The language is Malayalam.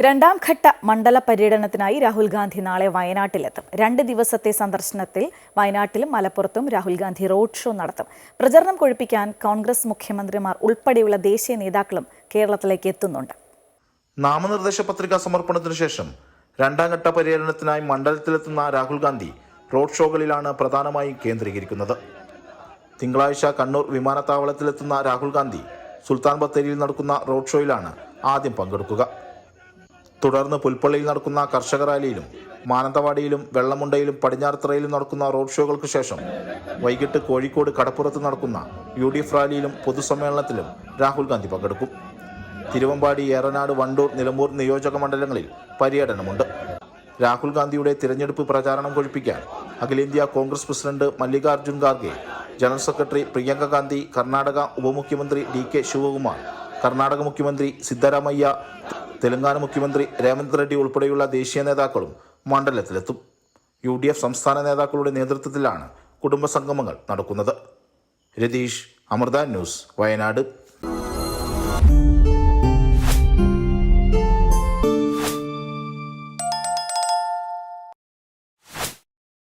രണ്ടാം ഘട്ട മണ്ഡല പര്യടനത്തിനായി രാഹുൽ ഗാന്ധി നാളെ വയനാട്ടിലെത്തും. 2 ദിവസത്തെ സന്ദർശനത്തിൽ വയനാട്ടിലും മലപ്പുറത്തും രാഹുൽ ഗാന്ധി റോഡ് ഷോ നടത്തും. പ്രചരണം കൊഴുപ്പിക്കാൻ കോൺഗ്രസ് മുഖ്യമന്ത്രിമാർ ഉൾപ്പെടെയുള്ള ദേശീയ നേതാക്കളും കേരളത്തിലേക്ക് എത്തുന്നുണ്ട്. നാമനിർദ്ദേശ പത്രികാ സമർപ്പണത്തിനു ശേഷം രണ്ടാം ഘട്ട പര്യടനത്തിനായി മണ്ഡലത്തിലെത്തുന്ന രാഹുൽ ഗാന്ധി റോഡ് ഷോകളിലാണ് പ്രധാനമായും കേന്ദ്രീകരിക്കുന്നത്. തിങ്കളാഴ്ച കണ്ണൂർ വിമാനത്താവളത്തിലെത്തുന്ന രാഹുൽ ഗാന്ധി സുൽത്താൻ ബത്തേരിയിൽ നടക്കുന്ന റോഡ് ഷോയിലാണ് ആദ്യം പങ്കെടുക്കുക. തുടർന്ന് പുൽപ്പള്ളിയിൽ നടക്കുന്ന കർഷക റാലിയിലും മാനന്തവാടിയിലും വെള്ളമുണ്ടയിലും പടിഞ്ഞാറത്തറയിലും നടക്കുന്ന റോഡ് ഷോകൾക്ക് ശേഷം വൈകിട്ട് കോഴിക്കോട് കടപ്പുറത്ത് നടക്കുന്ന UDF റാലിയിലും പൊതുസമ്മേളനത്തിലും രാഹുൽ ഗാന്ധി പങ്കെടുക്കും. തിരുവമ്പാടി, ഏറനാട്, വണ്ടൂർ, നിലമ്പൂർ നിയോജക മണ്ഡലങ്ങളിൽ പര്യടനമുണ്ട്. രാഹുൽ ഗാന്ധിയുടെ തിരഞ്ഞെടുപ്പ് പ്രചാരണം കൊഴുപ്പിക്കാൻ അഖിലേന്ത്യാ Congress president Mallikarjun Kharge, general secretary Priyanka Gandhi, Karnataka ഉപമുഖ്യമന്ത്രി DK ശിവകുമാർ, കർണാടക മുഖ്യമന്ത്രി സിദ്ധരാമയ്യ, തെലങ്കാന മുഖ്യമന്ത്രി രേവന്ത് റെഡ്ഡി ഉൾപ്പെടെയുള്ള ദേശീയ നേതാക്കളും മണ്ഡലത്തിലെത്തും. UDF സംസ്ഥാന നേതാക്കളുടെ നേതൃത്വത്തിലാണ് കുടുംബസംഗമങ്ങൾ നടക്കുന്നത്. രതീഷ്, അമൃത ന്യൂസ്, വയനാട്.